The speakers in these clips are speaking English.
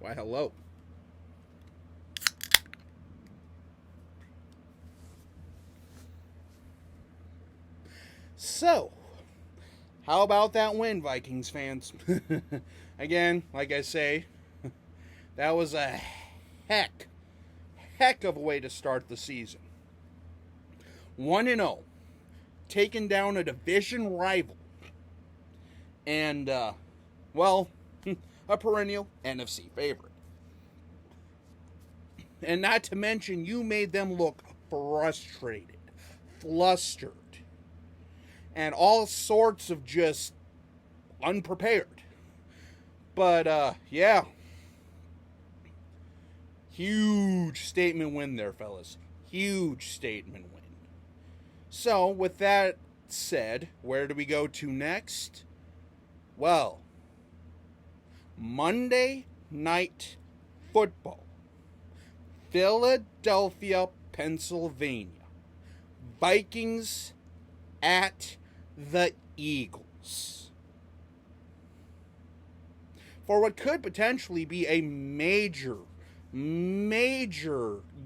Why, hello. So, how about that win, Vikings fans? Again, like I say, that was a heck of a way to start the season. 1-0, taking down a division rival. And, well, a perennial NFC favorite. And not to mention, you made them look frustrated, flustered, and all sorts of just unprepared. But, yeah. Huge statement win there, fellas. Huge statement win. So, with that said, where do we go to next? Well, Monday Night Football. Philadelphia, Pennsylvania. Vikings at the Eagles. For what could potentially be a major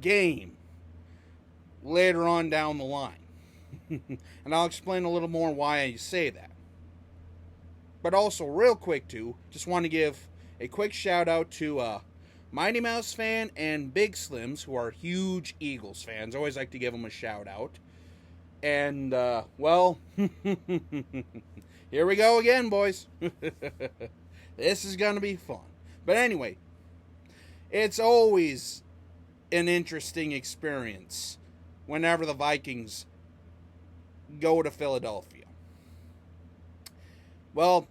game later on down the line. And I'll explain a little more why I say that. But also, real quick too, just want to give a quick shout out to Mighty Mouse fan and Big Slims, who are huge Eagles fans. I always like to give them a shout out. And, well, here we go again, boys. This is going to be fun. But anyway, it's always an interesting experience whenever the Vikings go to Philadelphia. Well,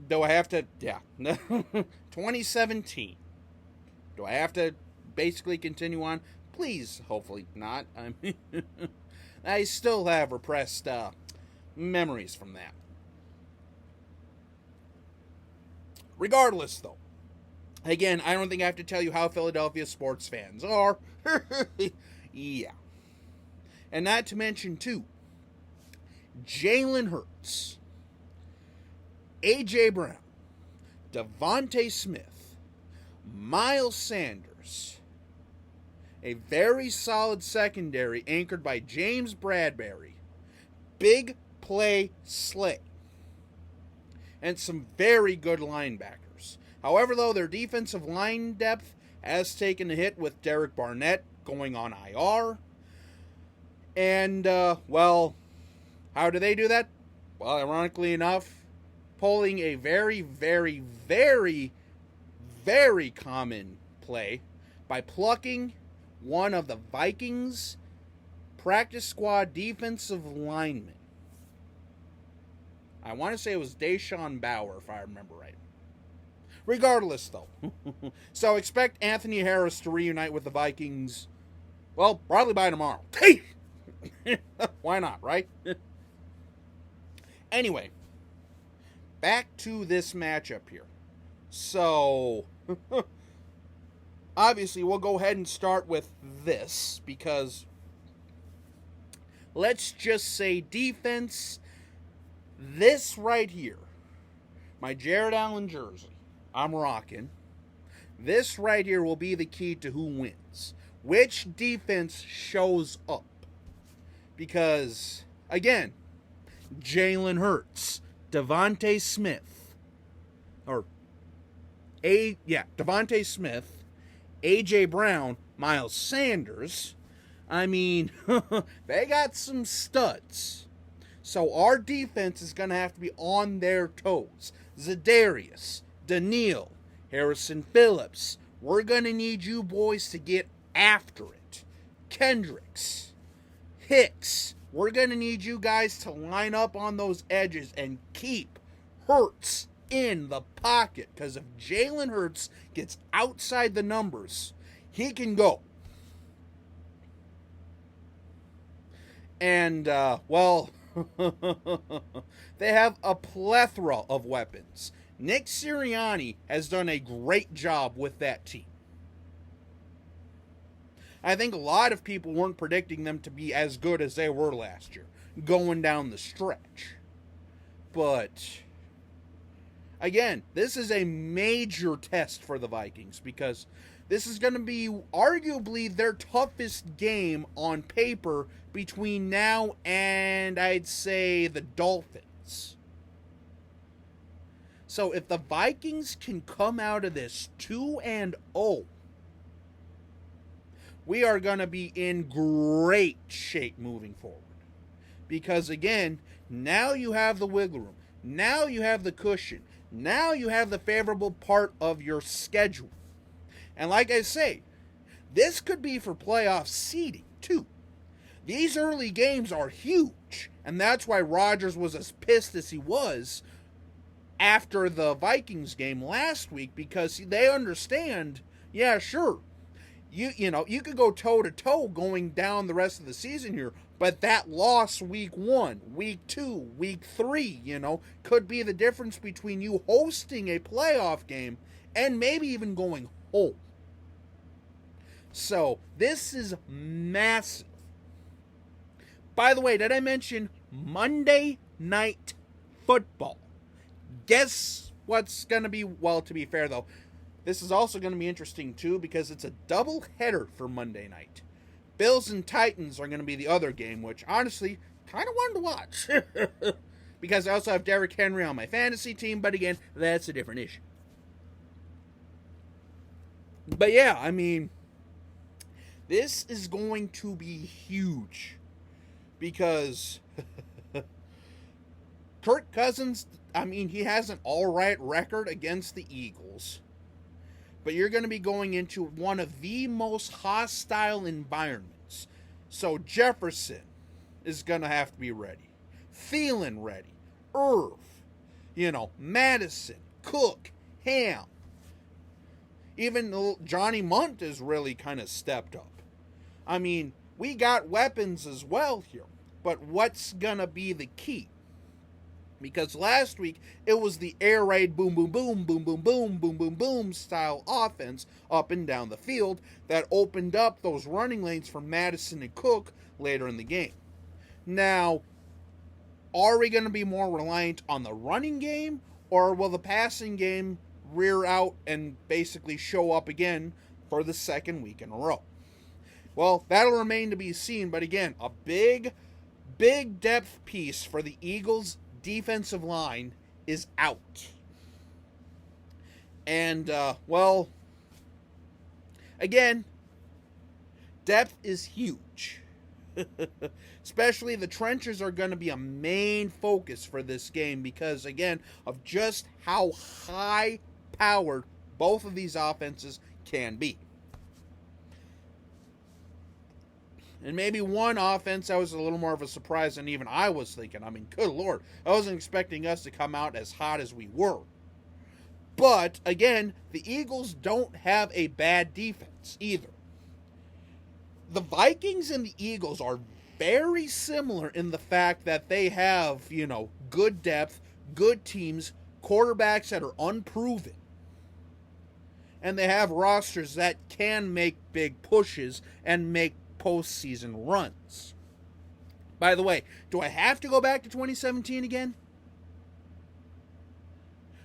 do I have to, 2017. Do I have to basically continue on? Please, hopefully not. I mean, I still have repressed memories from that. Regardless, though, again, I don't think I have to tell you how Philadelphia sports fans are. Yeah. And not to mention, too, Jalen Hurts, A.J. Brown, Devontae Smith, Miles Sanders, a very solid secondary anchored by James Bradbury, big play Slay, and some very good linebackers. However, though, their defensive line depth has taken a hit with Derek Barnett going on IR. And, well, how do they do that? Well, ironically enough, pulling a very, very, very, very common play by plucking one of the Vikings' practice squad defensive linemen. I want to say it was Deshaun Bauer, if I remember right. Regardless, though. So expect Anthony Harris to reunite with the Vikings, well, probably by tomorrow. Hey! Why not, right? Anyway, back to this matchup here. So, obviously, we'll go ahead and start with this, because let's just say defense, this right here, my Jared Allen jersey, I'm rocking. This right here will be the key to who wins. Which defense shows up? Because, again, Jalen Hurts, Devontae Smith, Devontae Smith, A.J. Brown, Miles Sanders, I mean, they got some studs. So our defense is going to have to be on their toes. Za'Darius, Daniil, Harrison Phillips, we're going to need you boys to get after it. Kendricks, Hicks, we're going to need you guys to line up on those edges and keep Hurts in the pocket. Because if Jalen Hurts gets outside the numbers, he can go. And, well, they have a plethora of weapons. Nick Sirianni has done a great job with that team. I think a lot of people weren't predicting them to be as good as they were last year, going down the stretch. But Again, this is a major test for the Vikings because this is going to be arguably their toughest game on paper between now and I'd say the Dolphins. So if the Vikings can come out of this 2-0, we are going to be in great shape moving forward. Because again, now you have the wiggle room. Now you have the cushion. Now you have the favorable part of your schedule. And like I say, this could be for playoff seeding too. These early games are huge. And that's why Rodgers was as pissed as he was after the Vikings game last week, because they understand, yeah, sure, you know, you could go toe-to-toe going down the rest of the season here, but that loss week 1, week 2, week 3, you know, could be the difference between you hosting a playoff game and maybe even going home. So, this is massive. By the way, did I mention Monday Night Football? Guess what's going to be, well, to be fair though, this is also going to be interesting too because it's a double header for Monday night. Bills and Titans are going to be the other game, which honestly, kind of wanted to watch. Because I also have Derrick Henry on my fantasy team, but again, that's a different issue. But yeah, I mean, this is going to be huge. Because Kirk Cousins, I mean, he has an alright record against the Eagles. But you're going to be going into one of the most hostile environments. So Jefferson is going to have to be ready. Thielen ready. Irv. You know, Madison. Cook. Ham. Even Johnny Munt has really kind of stepped up. I mean, we got weapons as well here. But what's going to be the key? Because last week, it was the air raid boom, boom, boom, boom, boom, boom, boom, boom, boom style offense up and down the field that opened up those running lanes for Madison and Cook later in the game. Now, are we going to be more reliant on the running game, or will the passing game rear out and basically show up again for the second week in a row? Well, that'll remain to be seen, but again, a big depth piece for the Eagles' defensive line is out. And, well, again, depth is huge. Especially the trenches are going to be a main focus for this game because, again, of just how high-powered both of these offenses can be. And maybe one offense that was a little more of a surprise than even I was thinking. I mean, good Lord, I wasn't expecting us to come out as hot as we were. But, again, the Eagles don't have a bad defense either. The Vikings and the Eagles are very similar in the fact that they have, you know, good depth, good teams, quarterbacks that are unproven. And they have rosters that can make big pushes and make postseason runs. By the way, do I have to go back to 2017 again?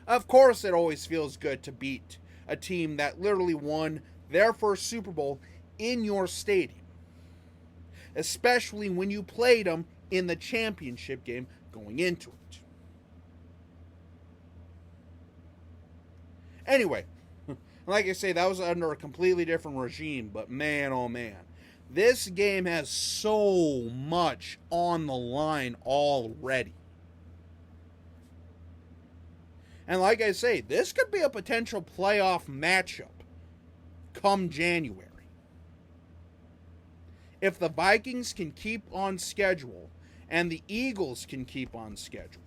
Of course, it always feels good to beat a team that literally won their first Super Bowl in your stadium. Especially when you played them in the championship game going into it. Anyway, like I say, that was under a completely different regime, but man, oh man. This game has so much on the line already. And like I say, this could be a potential playoff matchup come January. If the Vikings can keep on schedule and the Eagles can keep on schedule.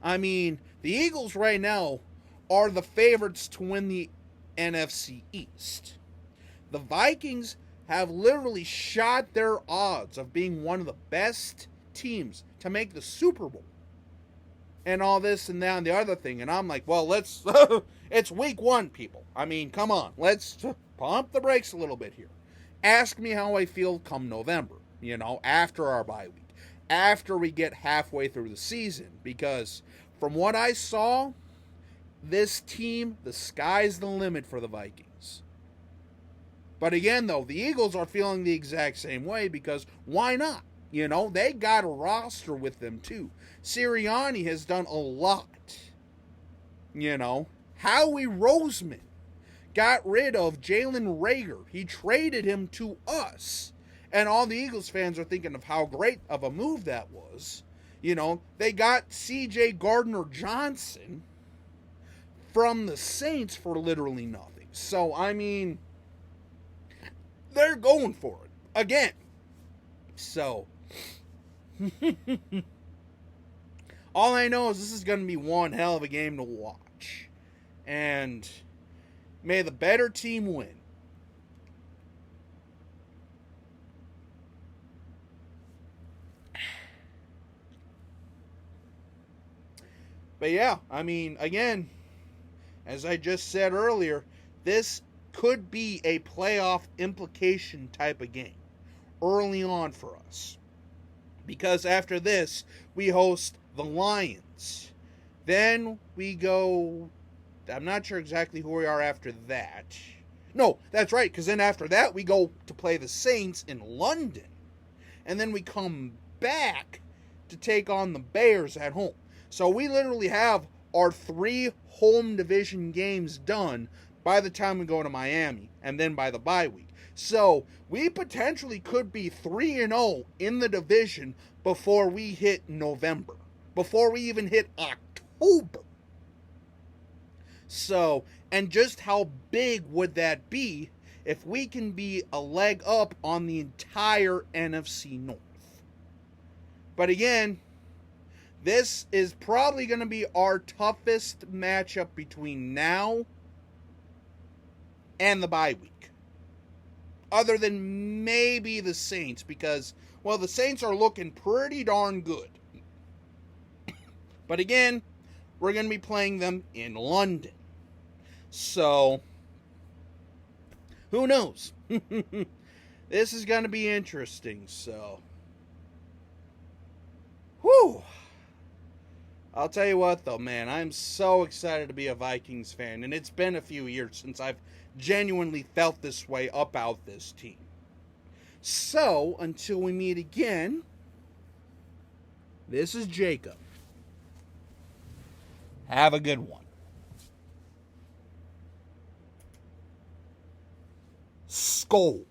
I mean, the Eagles right now are the favorites to win the NFC East. The Vikings have literally shot their odds of being one of the best teams to make the Super Bowl. And all this and that and the other thing. And I'm like, well, let's, it's week 1, people. I mean, come on. Let's pump the brakes a little bit here. Ask me how I feel come November, you know, after our bye week. After we get halfway through the season. Because from what I saw, this team, the sky's the limit for the Vikings. But again, though, the Eagles are feeling the exact same way because why not? You know, they got a roster with them too. Sirianni has done a lot. You know, Howie Roseman got rid of Jalen Reagor. He traded him to us. And all the Eagles fans are thinking of how great of a move that was. You know, they got C.J. Gardner-Johnson from the Saints for literally nothing. So, I mean, they're going for it again. So, all I know is this is going to be one hell of a game to watch. And may the better team win. But yeah, I mean, again, as I just said earlier, this could be a playoff implication type of game early on for us. Because after this, we host the Lions. Then we go, I'm not sure exactly who we are after that. No, that's right, because then after that, we go to play the Saints in London. And then we come back to take on the Bears at home. So we literally have our 3 home division games done by the time we go to Miami, and then by the bye week. So we potentially could be 3-0 in the division before we hit November, before we even hit October. So, and just how big would that be if we can be a leg up on the entire NFC North? But again, this is probably going to be our toughest matchup between now and the bye week. Other than maybe the Saints, because, well, the Saints are looking pretty darn good. But again, we're going to be playing them in London. So, who knows? This is going to be interesting, so. Whew. I'll tell you what, though, man, I'm so excited to be a Vikings fan, and it's been a few years since I've genuinely felt this way about this team. So, until we meet again, this is Jacob. Have a good one. Skol.